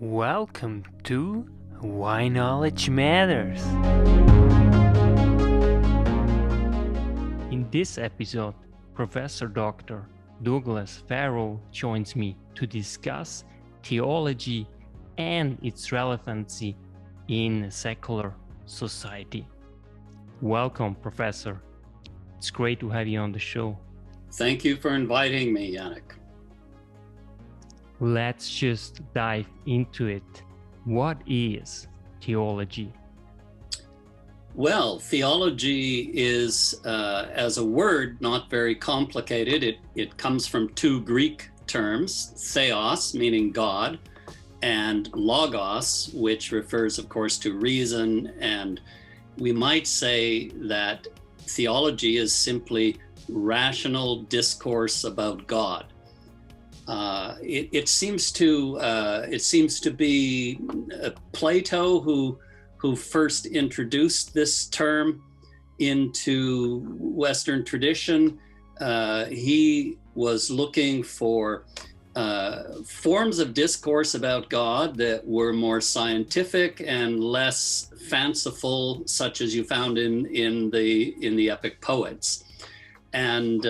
Welcome to Why Knowledge Matters. In this episode, Professor Dr. Douglas Farrow joins me to discuss theology and its relevancy in a secular society. Welcome, Professor. It's great to have you on the show. Thank you for inviting me, Yannick. Let's just dive into it. What is theology? Well, theology is, as a word, not very complicated. It comes from two Greek terms, theos, meaning God, and logos, which refers, of course, to reason. And we might say that theology is simply rational discourse about God. It seems to be Plato who first introduced this term into Western tradition. He was looking for forms of discourse about God that were more scientific and less fanciful, such as you found in the epic poets. And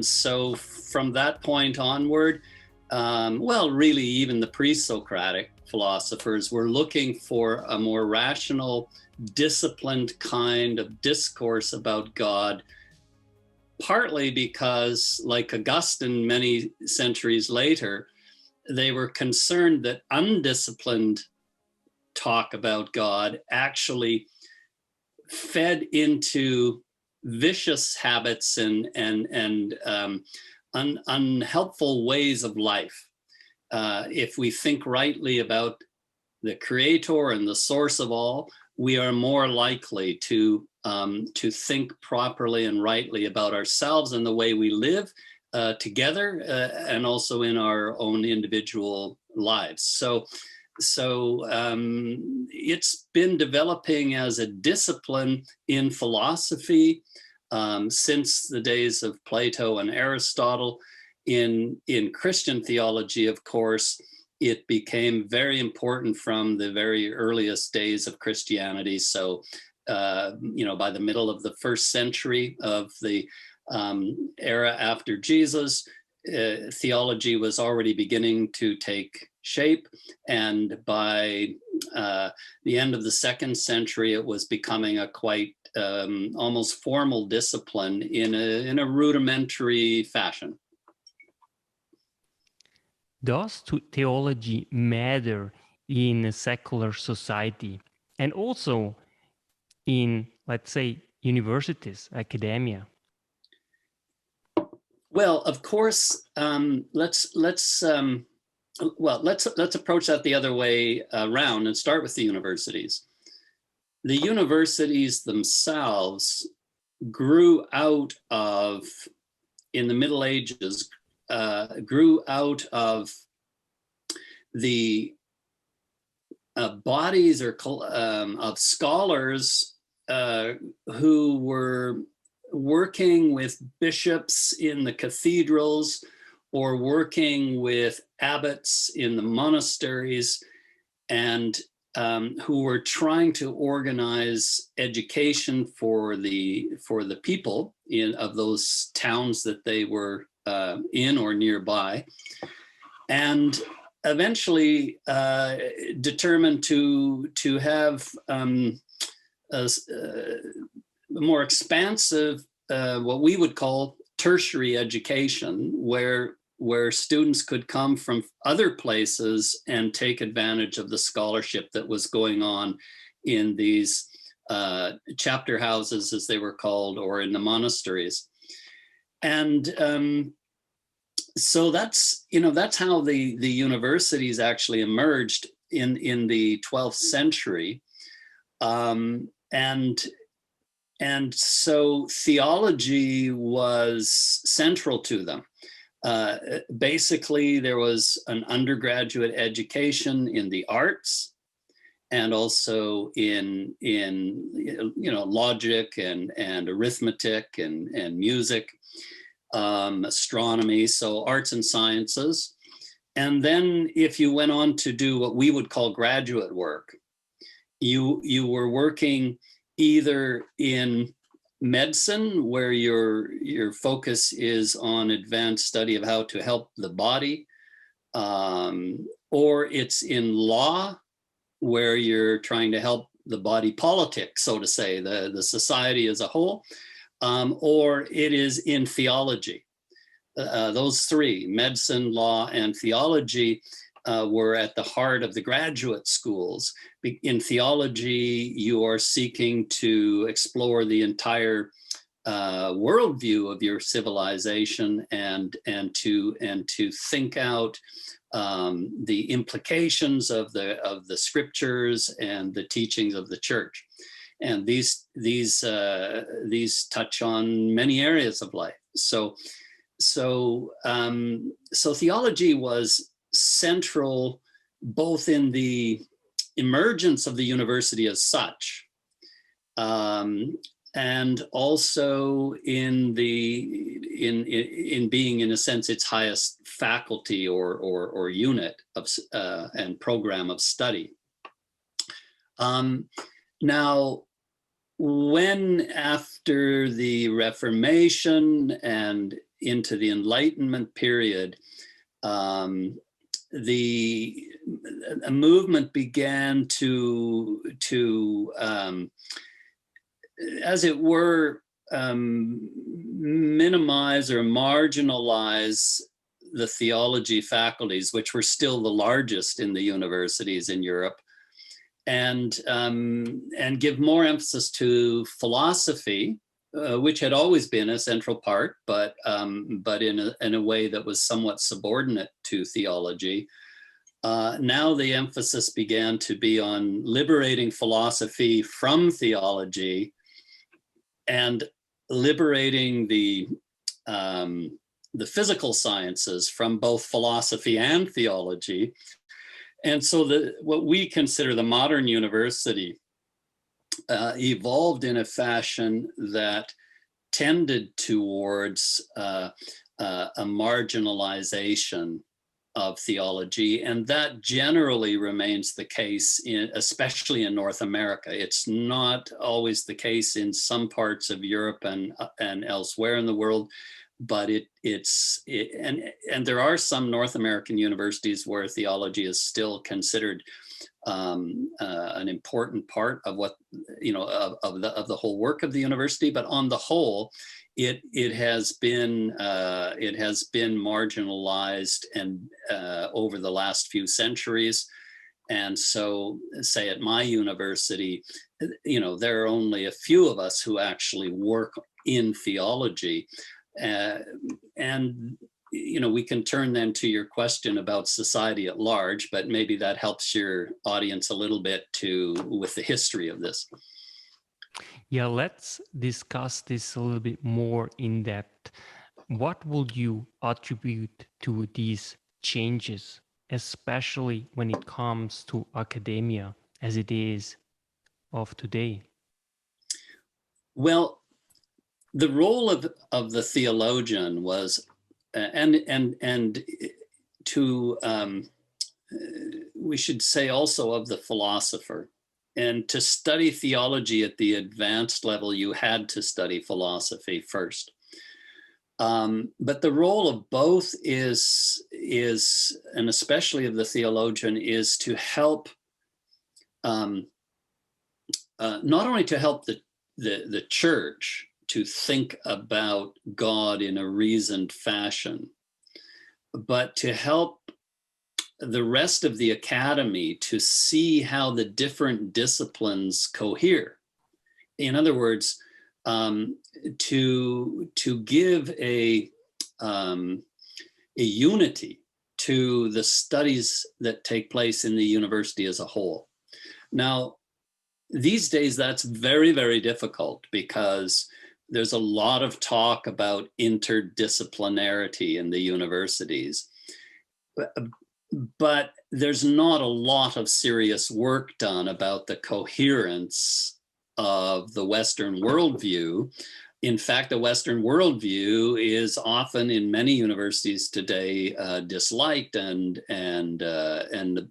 so from that point onward, really even the pre-Socratic philosophers were looking for a more rational, disciplined kind of discourse about God, partly because, like Augustine many centuries later, they were concerned that undisciplined talk about God actually fed into vicious habits and unhelpful ways of life. If we think rightly about the Creator and the source of all, we are more likely to think properly and rightly about ourselves and the way we live together, and also in our own individual lives. So it's been developing as a discipline in philosophy since the days of Plato and Aristotle. In Christian theology, of course, it became very important from the very earliest days of Christianity. So, by the middle of the first century of the era after Jesus, theology was already beginning to take shape, and by the end of the second century, it was becoming a quite almost formal discipline in a rudimentary fashion. Does theology matter in a secular society and also in, let's say, universities, academia? Well, of course, let's approach that the other way around and start with the universities. The universities themselves grew out of, in the Middle Ages, grew out of the bodies of scholars who were working with bishops in the cathedrals or working with abbots in the monasteries, and who were trying to organize education for the people of those towns that they were in or nearby, and eventually determined to have a more expansive, what we would call tertiary education, where students could come from other places and take advantage of the scholarship that was going on in these chapter houses, as they were called, or in the monasteries. And so that's how the universities actually emerged in the 12th century. And so theology was central to them. Basically, there was an undergraduate education in the arts, and also in logic and arithmetic and music, astronomy, so arts and sciences. And then if you went on to do what we would call graduate work, you were working either in medicine, where your focus is on advanced study of how to help the body, or it's in law, where you're trying to help the body politic, so to say, the society as a whole, or it is in theology. Those three, medicine, law, and theology, were at the heart of the graduate schools. In theology, you are seeking to explore the entire worldview of your civilization and to think out the implications of the scriptures and the teachings of the church. And these touch on many areas of life. So theology was central both in the emergence of the university as such, and also in being, in a sense, its highest faculty or unit of and program of study. Now, when after the Reformation and into the Enlightenment period, a movement began to as it were, minimize or marginalize the theology faculties, which were still the largest in the universities in Europe, and give more emphasis to philosophy, which had always been a central part, but in a way that was somewhat subordinate to theology. Now the emphasis began to be on liberating philosophy from theology and liberating the physical sciences from both philosophy and theology. And so what we consider the modern university evolved in a fashion that tended towards a marginalization of theology, and that generally remains the case, especially in North America. It's not always the case in some parts of Europe and elsewhere in the world, but and there are some North American universities where theology is still considered an important part of what, of the whole work of the university. But on the whole, it has been marginalized and over the last few centuries. And so, say at my university, there are only a few of us who actually work in theology, and we can turn then to your question about society at large, but maybe that helps your audience a little bit with the history of this. Yeah, let's discuss this a little bit more in depth. What would you attribute to these changes, especially when it comes to academia as it is of today? Well, the role of the theologian was, we should say also of the philosopher. And to study theology at the advanced level, you had to study philosophy first. But the role of both is, and especially of the theologian, is to help, not only to help the church to think about God in a reasoned fashion, but to help the rest of the academy to see how the different disciplines cohere. In other words, to give a unity to the studies that take place in the university as a whole. Now, these days, that's very, very difficult because there's a lot of talk about interdisciplinarity in the universities. But there's not a lot of serious work done about the coherence of the Western worldview in fact, the Western worldview is often in many universities today disliked, and a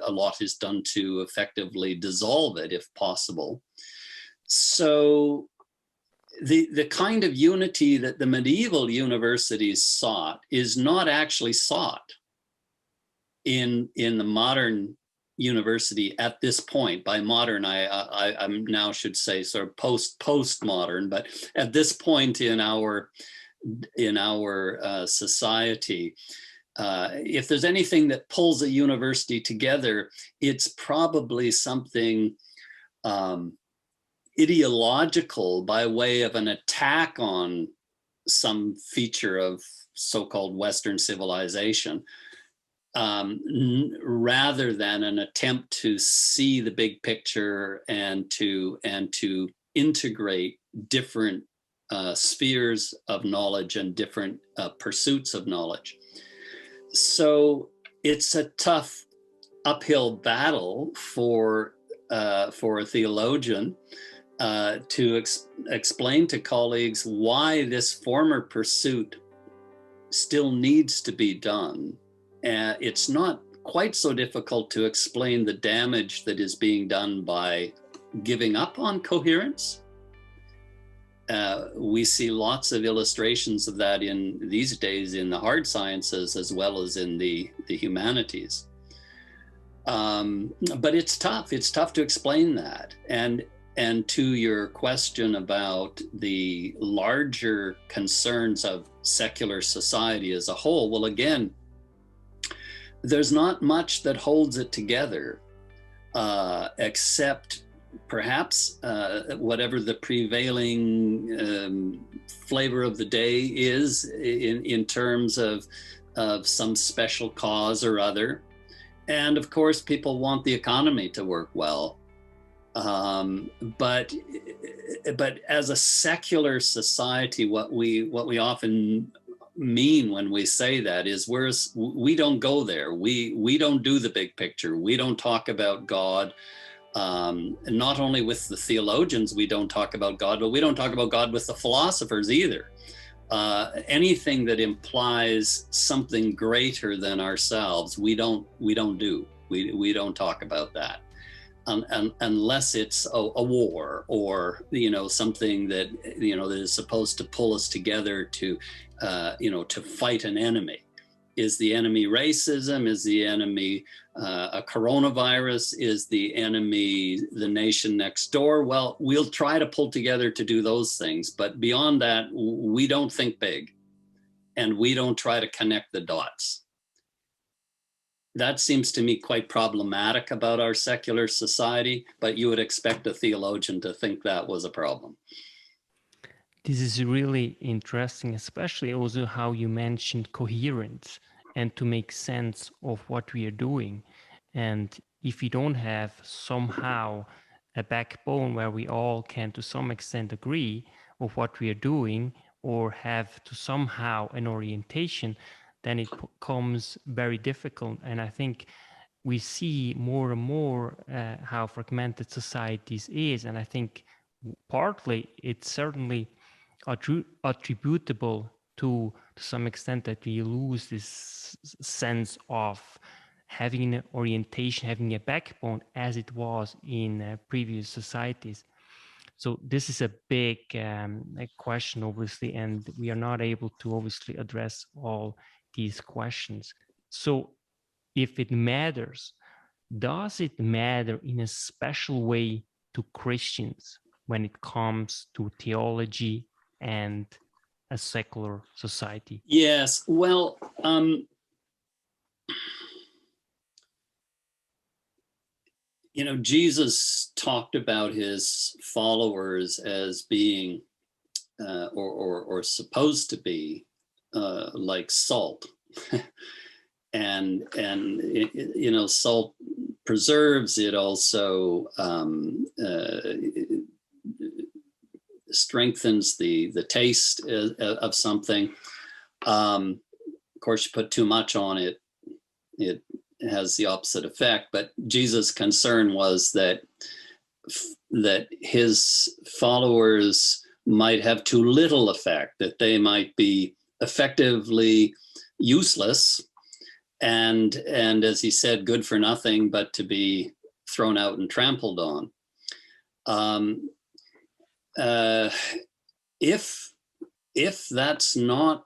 lot is done to effectively dissolve it if possible. So the kind of unity that the medieval universities sought is not actually sought in the modern university at this point. By modern, I'm now should say sort of postmodern, but at this point in our society, if there's anything that pulls a university together, it's probably something ideological by way of an attack on some feature of so-called Western civilization, rather than an attempt to see the big picture and to integrate different spheres of knowledge and different pursuits of knowledge. So it's a tough uphill battle for a theologian to explain to colleagues why this former pursuit still needs to be done. It's not quite so difficult to explain the damage that is being done by giving up on coherence. We see lots of illustrations of that in these days in the hard sciences as well as in the humanities. But it's tough. It's tough to explain that. And to your question about the larger concerns of secular society as a whole, well, again, there's not much that holds it together, except perhaps whatever the prevailing flavor of the day is in terms of some special cause or other. And of course, people want the economy to work well. But as a secular society, what we often mean when we say that is we don't go there. We don't do the big picture. We don't talk about God. Not only with the theologians, we don't talk about God, but we don't talk about God with the philosophers either. Anything that implies something greater than ourselves, we don't do. We don't talk about that. Unless it's a war or something that that is supposed to pull us together to to fight an enemy. Is the enemy racism? Is the enemy a coronavirus? Is the enemy the nation next door? Well, we'll try to pull together to do those things, but beyond that, we don't think big, and we don't try to connect the dots. That seems to me quite problematic about our secular society, but you would expect a theologian to think that was a problem. This is really interesting, especially also how you mentioned coherence and to make sense of what we are doing. And if we don't have somehow a backbone where we all can to some extent agree of what we are doing or have to somehow an orientation, then it becomes very difficult. And I think we see more and more how fragmented societies is. And I think partly it's certainly attributable to some extent that we lose this sense of having an orientation, having a backbone as it was in previous societies. So this is a big question, obviously, and we are not able to obviously address all these questions. So if it matters, does it matter in a special way to Christians when it comes to theology and a secular society? Yes, well, Jesus talked about his followers as being or supposed to be like salt. and salt preserves, it also strengthens the taste of something. Of course, you put too much on it, it has the opposite effect. But Jesus' concern was that his followers might have too little effect, that they might be effectively useless, and as he said, good for nothing but to be thrown out and trampled on. If that's not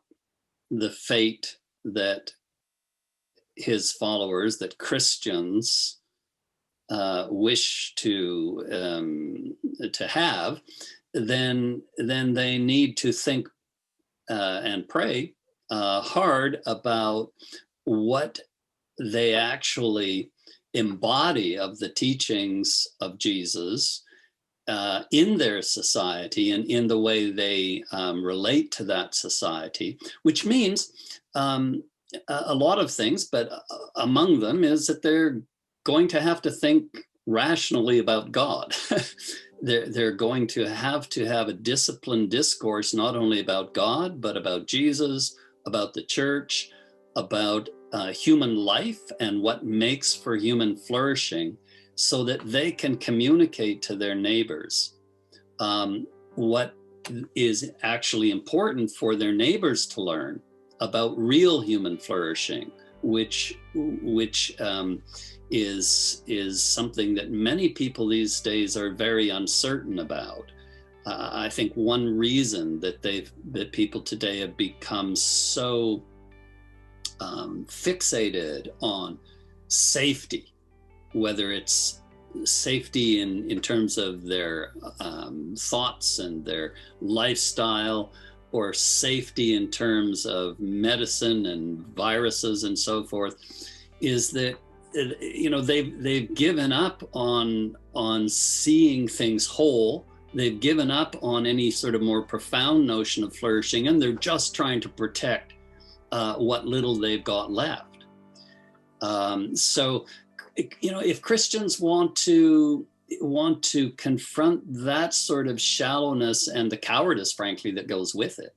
the fate that his followers, that Christians wish to have, then they need to think and pray hard about what they actually embody of the teachings of Jesus in their society and in the way they relate to that society, which means a lot of things, but among them is that they're going to have to think rationally about God. They're going to have a disciplined discourse, not only about God, but about Jesus, about the church, about human life and what makes for human flourishing, so that they can communicate to their neighbors what is actually important for their neighbors to learn about real human flourishing, which is something that many people these days are very uncertain about. I think one reason that people today have become so fixated on safety, whether it's safety in terms of their thoughts and their lifestyle, or safety in terms of medicine and viruses and so forth, is that they've given up on seeing things whole. They've given up on any sort of more profound notion of flourishing, and they're just trying to protect what little they've got left. So, if Christians want to confront that sort of shallowness and the cowardice, frankly, that goes with it,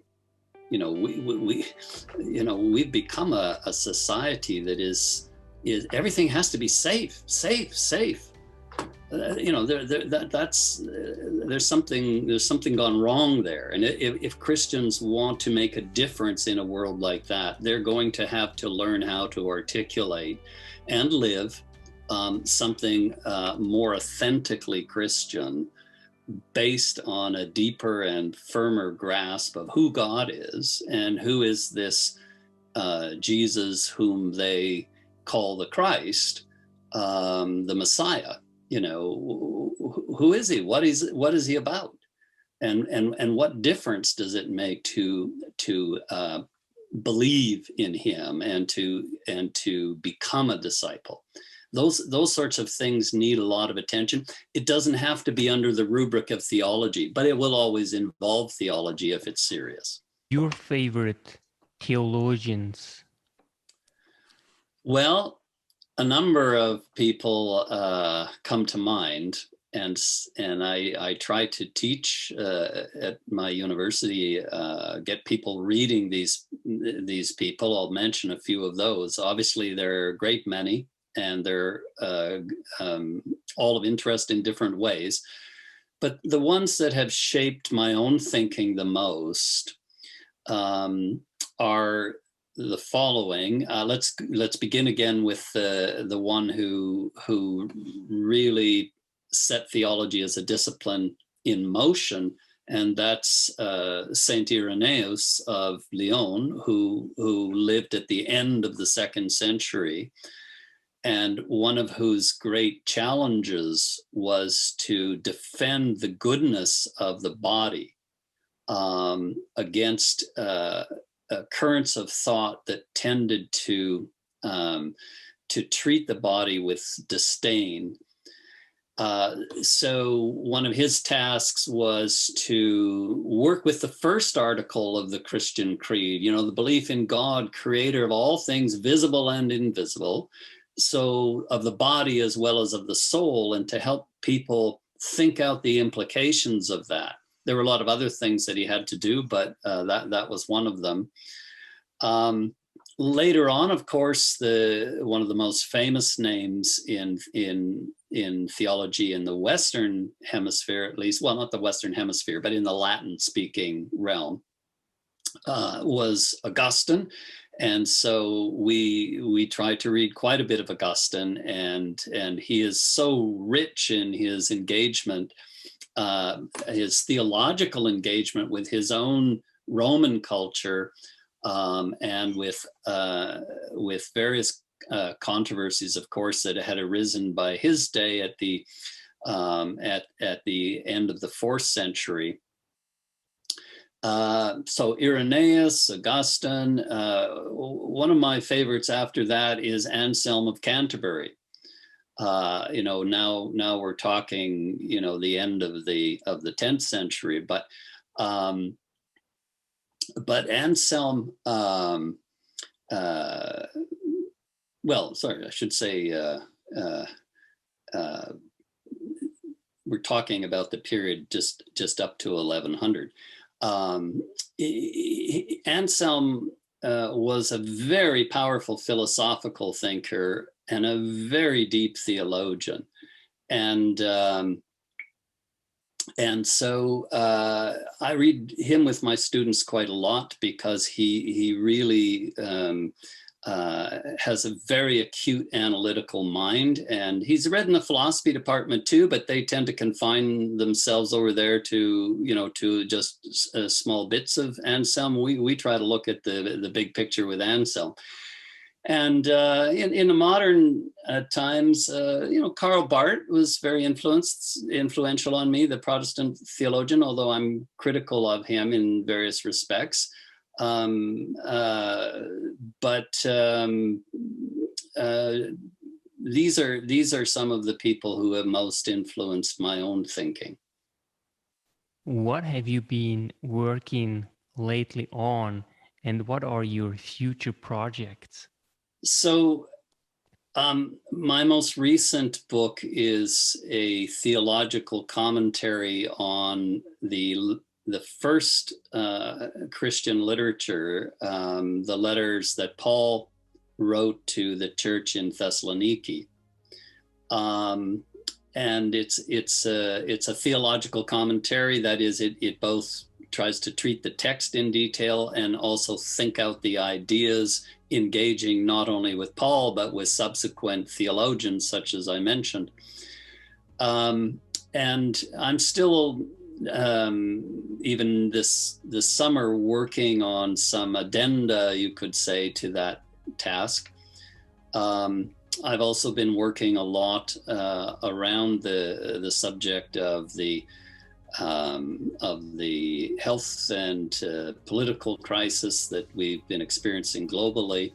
we've become a society that is everything has to be safe. There's something gone wrong there. And if Christians want to make a difference in a world like that, they're going to have to learn how to articulate and live something more authentically Christian, based on a deeper and firmer grasp of who God is and who is this Jesus whom they call the Christ, the Messiah. Who is he? What is he about? And what difference does it make to believe in him and to become a disciple? Those sorts of things need a lot of attention. It doesn't have to be under the rubric of theology, but it will always involve theology if it's serious. Your favorite theologians? Well, a number of people come to mind, and I try to teach at my university, get people reading these people. I'll mention a few of those. Obviously, there are a great many, and they're all of interest in different ways. But the ones that have shaped my own thinking the most are the following. Let's begin again with the one who really set theology as a discipline in motion, and that's Saint Irenaeus of Lyon, who lived at the end of the 2nd century, and one of whose great challenges was to defend the goodness of the body against currents of thought that tended to treat the body with disdain. So one of his tasks was to work with the first article of the Christian creed, the belief in God, creator of all things visible and invisible, so of the body as well as of the soul, and to help people think out the implications of that. There were a lot of other things that he had to do, but that was one of them. later on, of course, one of the most famous names in theology in the Western Hemisphere, at least, well, not the Western Hemisphere, but in the Latin-speaking realm, was Augustine. And so we try to read quite a bit of Augustine, and he is so rich in his engagement, his theological engagement with his own Roman culture, and with various controversies, of course, that had arisen by his day at the end of the 4th century. So Irenaeus, Augustine. One of my favorites after that is Anselm of Canterbury. Now we're talking, the end of the 10th century, but Anselm, I should say, we're talking about the period just up to 1100. Anselm was a very powerful philosophical thinker and a very deep theologian, and so I read him with my students quite a lot, because he really has a very acute analytical mind, and he's read in the philosophy department too, but they tend to confine themselves over there to just small bits of Anselm. We try to look at the big picture with Anselm. And in the modern times, Karl Barth was very influential on me, the Protestant theologian, although I'm critical of him in various respects. These are some of the people who have most influenced my own thinking. What have you been working lately on, and what are your future projects? So my most recent book is a theological commentary on the first Christian literature, the letters that Paul wrote to the church in Thessaloniki, and it's a theological commentary. That is, it both tries to treat the text in detail and also think out the ideas, engaging not only with Paul but with subsequent theologians, such as I mentioned. And I'm still even this summer working on some addenda, you could say, to that task. I've also been working a lot around the subject of the health and political crisis that we've been experiencing globally.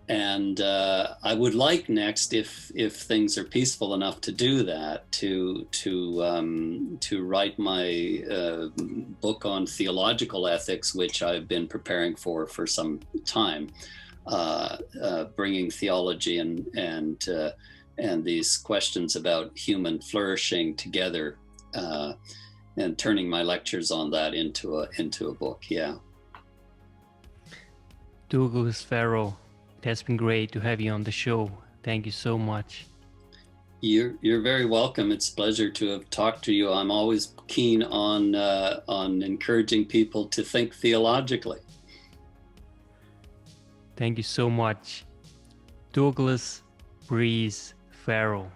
And I would like next, if things are peaceful enough to do that, to write my book on theological ethics, which I've been preparing for some time, bringing theology and these questions about human flourishing together, and turning my lectures on that into a book. Yeah. Douglas Farrow, it has been great to have you on the show. Thank you so much. You're very welcome. It's a pleasure to have talked to you. I'm always keen on encouraging people to think theologically. Thank you so much. Douglas Bryce Farrow.